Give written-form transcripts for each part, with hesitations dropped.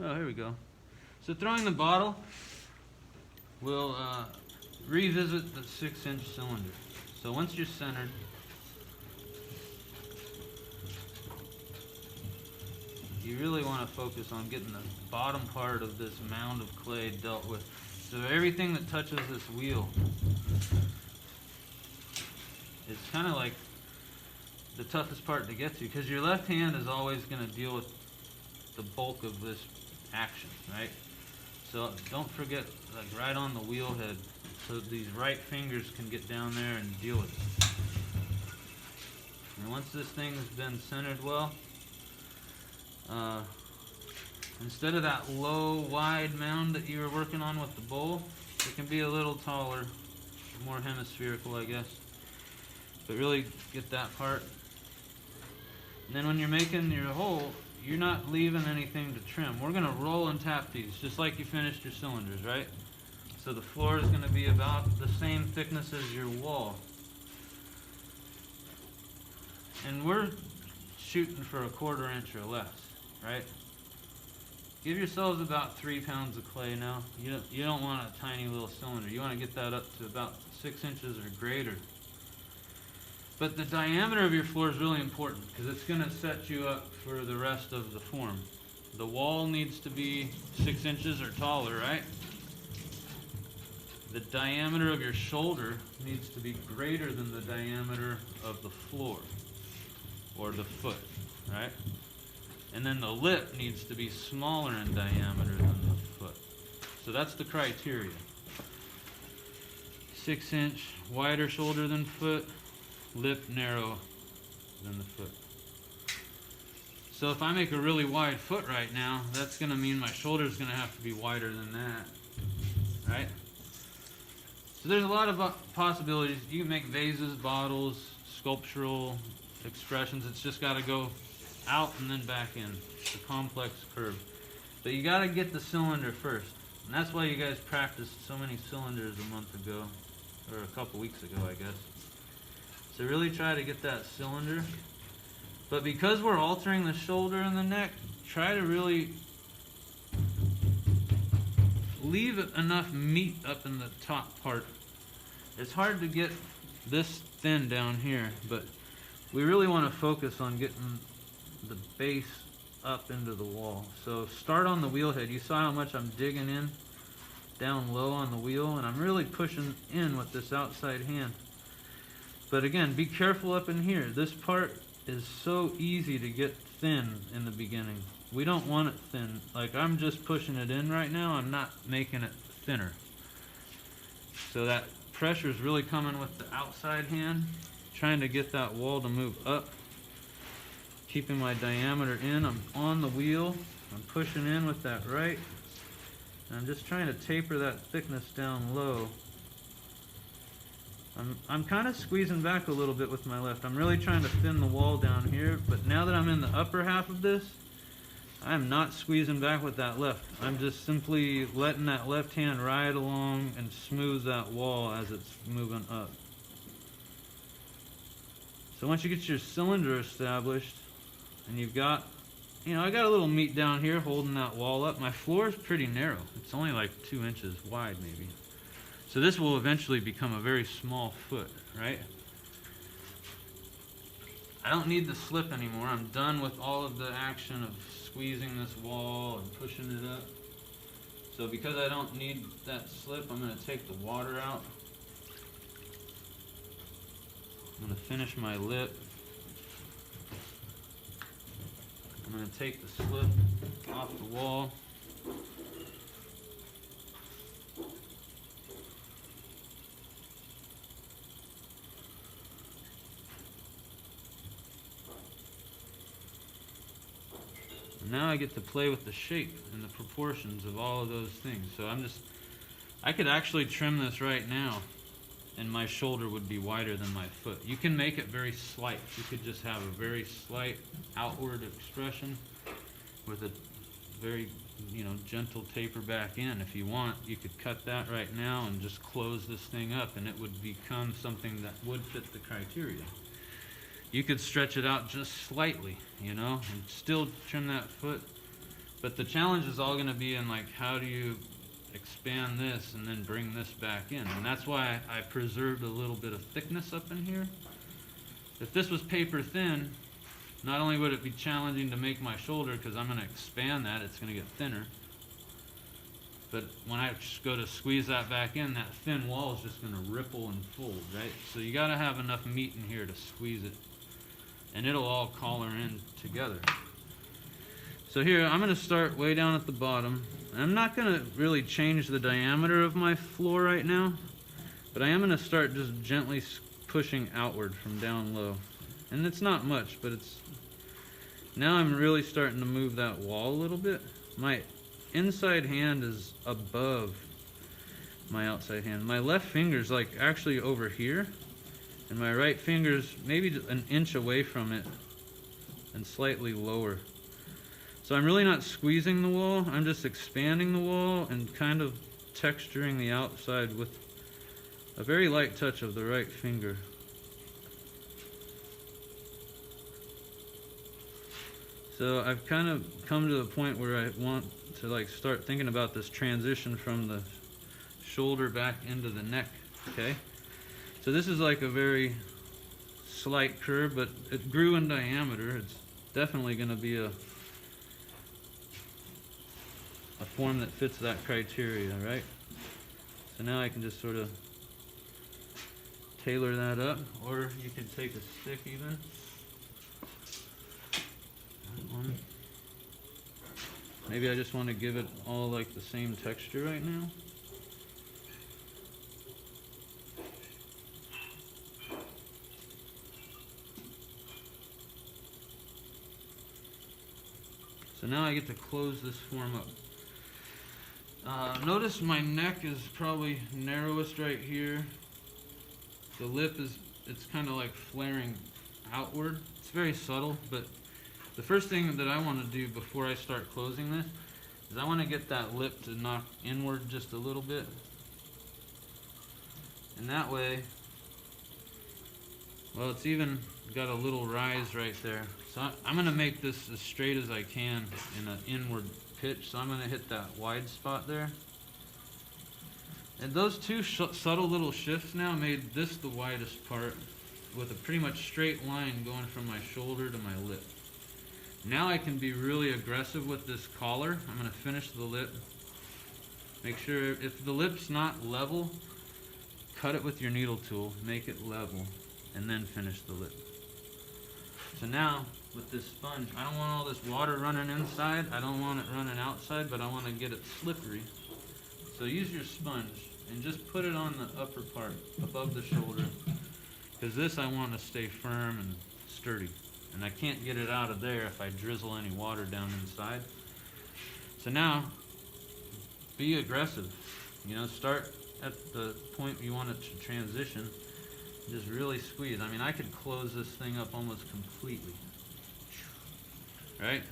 Oh, here we go. So throwing the bottle, we'll revisit the 6-inch cylinder. So once you're centered, you really want to focus on getting the bottom part of this mound of clay dealt with. So everything that touches this wheel, it's kind of like the toughest part to get to, because your left hand is always going to deal with the bulk of this action, right? So don't forget, like right on the wheel head, so these right fingers can get down there and deal with it. And once this thing has been centered well, instead of that low, wide mound that you were working on with the bowl, it can be a little taller, more hemispherical, I guess. But really get that part. And then when you're making your hole, you're not leaving anything to trim. We're gonna roll and tap these, just like you finished your cylinders, right? So the floor is gonna be about the same thickness as your wall. And we're shooting for a 1/4 inch or less, right? Give yourselves about 3 pounds of clay now. You don't want a tiny little cylinder. You want to get that up to about 6 inches or greater. But the diameter of your floor is really important because it's going to set you up for the rest of the form. The wall needs to be 6 inches or taller, right? The diameter of your shoulder needs to be greater than the diameter of the floor or the foot, right? And then the lip needs to be smaller in diameter than the foot. So that's the criteria. 6 inch wider shoulder than foot, lip narrow than the foot. So if I make a really wide foot right now, that's going to mean my shoulder is going to have to be wider than that, right? So there's a lot of possibilities. You can make vases, bottles, sculptural expressions. It's just got to go out and then back in. It's a complex curve. But you got to get the cylinder first. And that's why you guys practiced so many cylinders a month ago, or a couple weeks ago, I guess. So really try to get that cylinder. But because we're altering the shoulder and the neck, try to really leave enough meat up in the top part. It's hard to get this thin down here, but we really want to focus on getting the base up into the wall. So start on the wheel head. You saw how much I'm digging in down low on the wheel, and I'm really pushing in with this outside hand. But again, be careful up in here. This part is so easy to get thin in the beginning. We don't want it thin. Like I'm just pushing it in right now. I'm not making it thinner. So that pressure is really coming with the outside hand, trying to get that wall to move up. Keeping my diameter in. I'm on the wheel. I'm pushing in with that right. And I'm just trying to taper that thickness down low. I'm kind of squeezing back a little bit with my left. I'm really trying to thin the wall down here, but now that I'm in the upper half of this, I'm not squeezing back with that left. I'm just simply letting that left hand ride along and smooth that wall as it's moving up. So once you get your cylinder established, and you've got, I got a little meat down here holding that wall up. My floor is pretty narrow. It's only like 2 inches wide maybe. So this will eventually become a very small foot, right? I don't need the slip anymore. I'm done with all of the action of squeezing this wall and pushing it up. So because I don't need that slip, I'm going to take the water out. I'm going to finish my lip. I'm going to take the slip off the wall. And now I get to play with the shape and the proportions of all of those things. So I could actually trim this right now and my shoulder would be wider than my foot. You can make it very slight. You could just have a very slight outward expression with a very, gentle taper back in. If you want, you could cut that right now and just close this thing up and it would become something that would fit the criteria. You could stretch it out just slightly, and still trim that foot, But the challenge is all going to be in like, how do you expand this and then bring this back in? And that's why I preserved a little bit of thickness up in here. If this was paper thin, not only would it be challenging to make my shoulder, because I'm going to expand that, it's going to get thinner. But when I go to squeeze that back in, that thin wall is just going to ripple and fold, right? So you got to have enough meat in here to squeeze it. And it'll all collar in together. So here, I'm going to start way down at the bottom. I'm not going to really change the diameter of my floor right now, but I am going to start just gently pushing outward from down low. And it's not much, but it's... Now I'm really starting to move that wall a little bit. My inside hand is above my outside hand. My left finger's like actually over here, and my right finger's maybe an inch away from it and slightly lower. So I'm really not squeezing the wall, I'm just expanding the wall and kind of texturing the outside with a very light touch of the right finger. So I've kind of come to the point where I want to like start thinking about this transition from the shoulder back into the neck, okay? So this is like a very slight curve, but it grew in diameter. It's definitely going to be a form that fits that criteria, right? So now I can just sort of tailor that up, or you can take a stick even. That one. Maybe I just want to give it all like the same texture right now. So now I get to close this form up. Notice my neck is probably narrowest right here. The lip it's kind of like flaring outward. It's very subtle, but the first thing that I want to do before I start closing this is I want to get that lip to knock inward just a little bit. And that way, well, it's even got a little rise right there. So I'm going to make this as straight as I can in an inward pitch. So I'm going to hit that wide spot there. And those two subtle little shifts now made this the widest part with a pretty much straight line going from my shoulder to my lip. Now I can be really aggressive with this collar. I'm going to finish the lip. Make sure if the lip's not level, cut it with your needle tool, make it level, and then finish the lip. So now with this sponge, I don't want all this water running inside, I don't want it running outside, but I want to get it slippery. So use your sponge and just put it on the upper part, above the shoulder, because this I want to stay firm and sturdy. And I can't get it out of there if I drizzle any water down inside. So now, be aggressive. You know, start at the point you want it to transition. Just really squeeze. I mean, I could close this thing up almost completely. Right?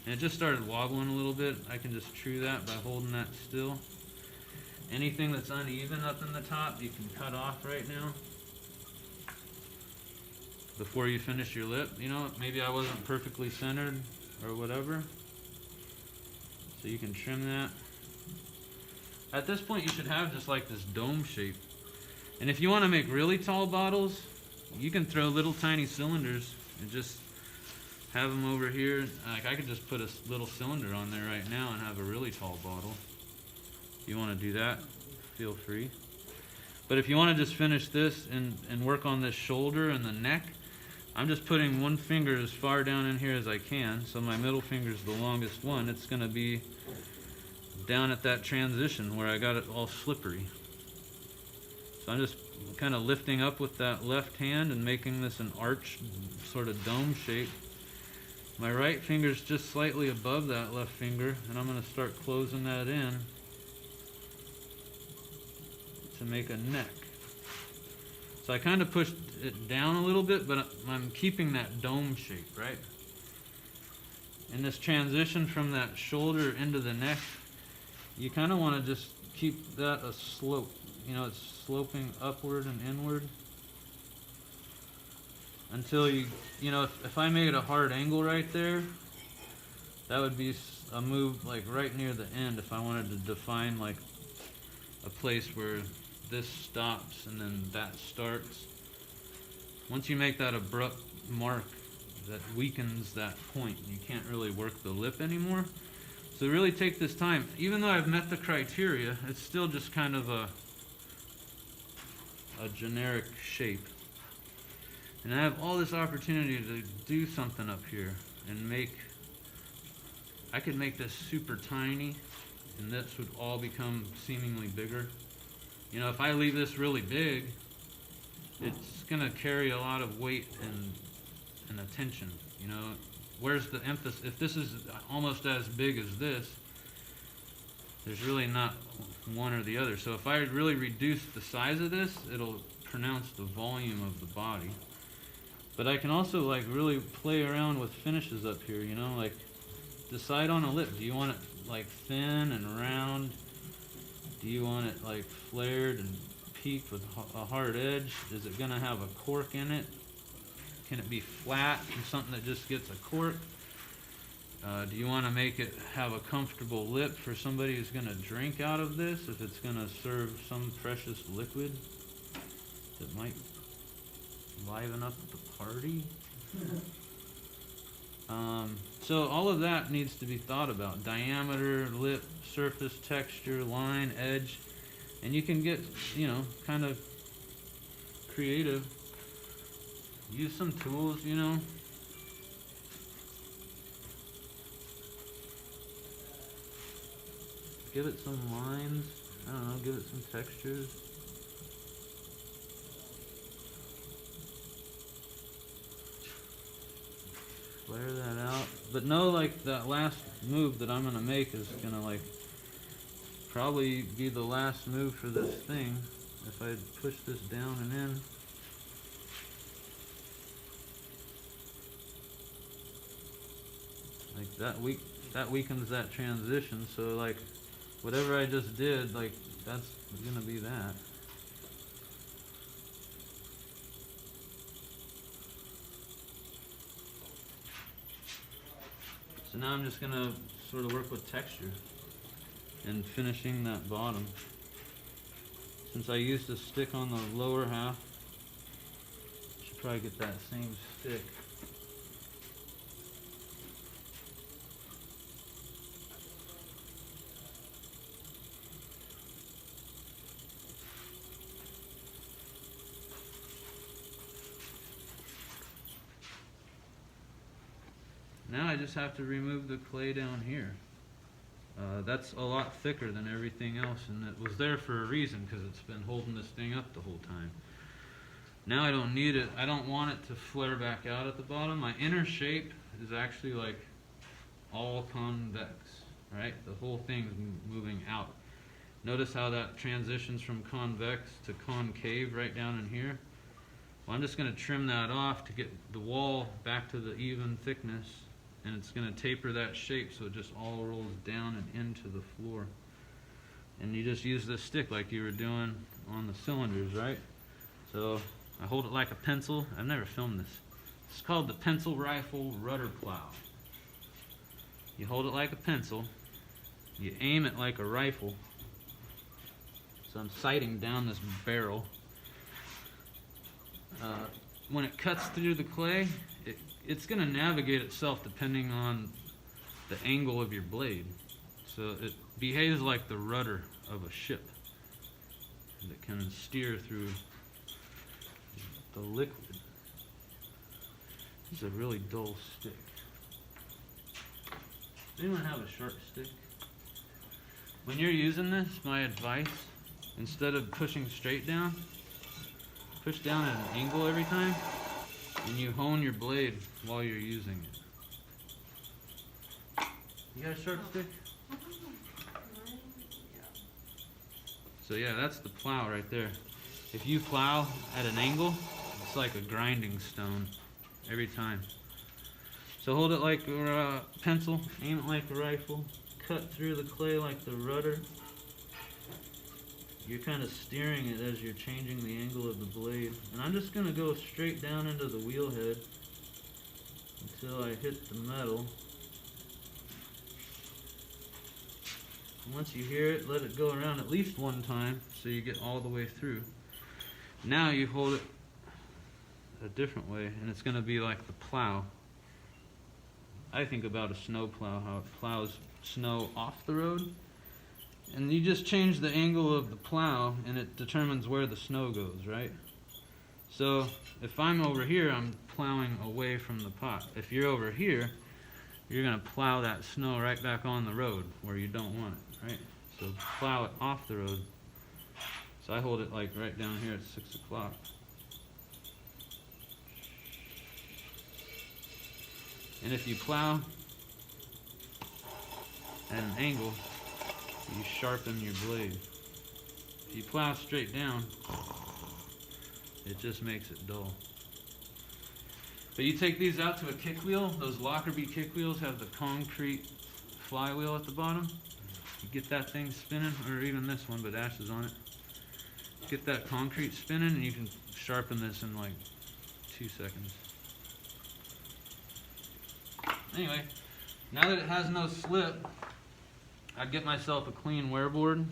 And it just started wobbling a little bit. I can just true that by holding that still. Anything that's uneven up in the top, you can cut off right now. Before you finish your lip, you know, maybe I wasn't perfectly centered or whatever. So you can trim that. At this point, you should have just like this dome shape. And if you want to make really tall bottles, you can throw little tiny cylinders and just have them over here. Like I could just put a little cylinder on there right now and have a really tall bottle. If you want to do that, feel free. But if you want to just finish this and work on this shoulder and the neck, I'm just putting one finger as far down in here as I can. So my middle finger is the longest one. It's going to be down at that transition where I got it all slippery. So I'm just kind of lifting up with that left hand and making this an arch sort of dome shape. My right finger is just slightly above that left finger, and I'm going to start closing that in to make a neck. So I kind of pushed it down a little bit, but I'm keeping that dome shape, right? In this transition from that shoulder into the neck, you kind of want to just keep that a slope. You know, it's sloping upward and inward until you know, if I made a hard angle right there, That would be a move like right near the end if I wanted to define like a place where this stops and then that starts. Once you make that abrupt mark, that weakens that point. You can't really work the lip anymore. So really take this time. Even though I've met the criteria, it's still just kind of a generic shape. And I have all this opportunity to do something up here and I could make this super tiny and this would all become seemingly bigger. You know, if I leave this really big, it's gonna carry a lot of weight and attention, you know. Where's the emphasis? If this is almost as big as this, there's really not one or the other. So if I really reduce the size of this, it'll pronounce the volume of the body. But I can also like really play around with finishes up here, you know, like decide on a lip. Do you want it like thin and round? Do you want it like flared and peaked with a hard edge? Is it gonna have a cork in it? Can it be flat and something that just gets a cork? Do you want to make it have a comfortable lip for somebody who's going to drink out of this, if it's going to serve some precious liquid that might liven up the party? So all of that needs to be thought about. Diameter, lip, surface, texture, line, edge. And you can get, you know, kind of creative. Use some tools, you know. Give it some lines. I don't know, give it some textures. Flare that out. But know like that last move that I'm gonna make is gonna like probably be the last move for this thing. If I push this down and in. Like that weakens that transition, so like whatever I just did, like that's gonna be that. So now I'm just gonna sort of work with texture and finishing that bottom. Since I used a stick on the lower half, I should probably get that same stick. Now I just have to remove the clay down here. That's a lot thicker than everything else, and it was there for a reason because it's been holding this thing up the whole time. Now I don't need it. I don't want it to flare back out at the bottom. My inner shape is actually like all convex, right? The whole thing's moving out. Notice how that transitions from convex to concave right down in here. Well, I'm just going to trim that off to get the wall back to the even thickness. And it's going to taper that shape so it just all rolls down and into the floor. And you just use this stick like you were doing on the cylinders, right? So I hold it like a pencil. I've never filmed this. It's called the pencil rifle rudder plow. You hold it like a pencil. You aim it like a rifle. So I'm sighting down this barrel. When it cuts through the clay, it's going to navigate itself depending on the angle of your blade. So it behaves like the rudder of a ship that can steer through the liquid. This is a really dull stick. Does anyone have a sharp stick? When you're using this, my advice, instead of pushing straight down, push down at an angle every time. And you hone your blade while you're using it. You got a sharp stick? So yeah, that's the plow right there. If you plow at an angle, it's like a grinding stone every time. So hold it like a pencil, aim it like a rifle, cut through the clay like the rudder. You're kind of steering it as you're changing the angle of the blade. And I'm just going to go straight down into the wheel head until I hit the metal. Once you hear it, let it go around at least one time so you get all the way through. Now you hold it a different way, and it's going to be like the plow. I think about a snow plow, how it plows snow off the road. And you just change the angle of the plow, and it determines where the snow goes, right? So if I'm over here, I'm plowing away from the pot. If you're over here, you're going to plow that snow right back on the road where you don't want it, right? So plow it off the road. So I hold it like right down here at 6 o'clock. And if you plow at an angle, you sharpen your blade. If you plow straight down, it just makes it dull. But you take these out to a kick wheel. Those Lockerbie kick wheels have the concrete flywheel at the bottom. You get that thing spinning, or even this one, but Ash is on it. Get that concrete spinning, and you can sharpen this in like 2 seconds. Anyway, now that it has no slip, I'd get myself a clean wear board.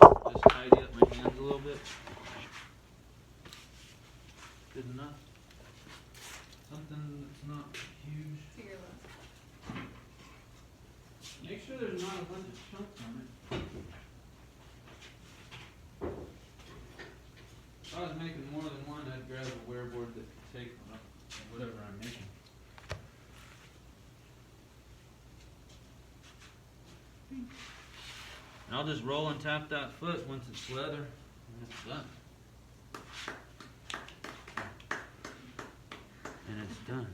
Just tidy up my hands a little bit. Good enough. Something that's not huge. To your left. Make sure there's not a bunch of chunks on it. If I was making more than one, I'd grab a wear board that could take whatever I'm making. And I'll just roll and tap that foot once it's leather, and it's done. And it's done.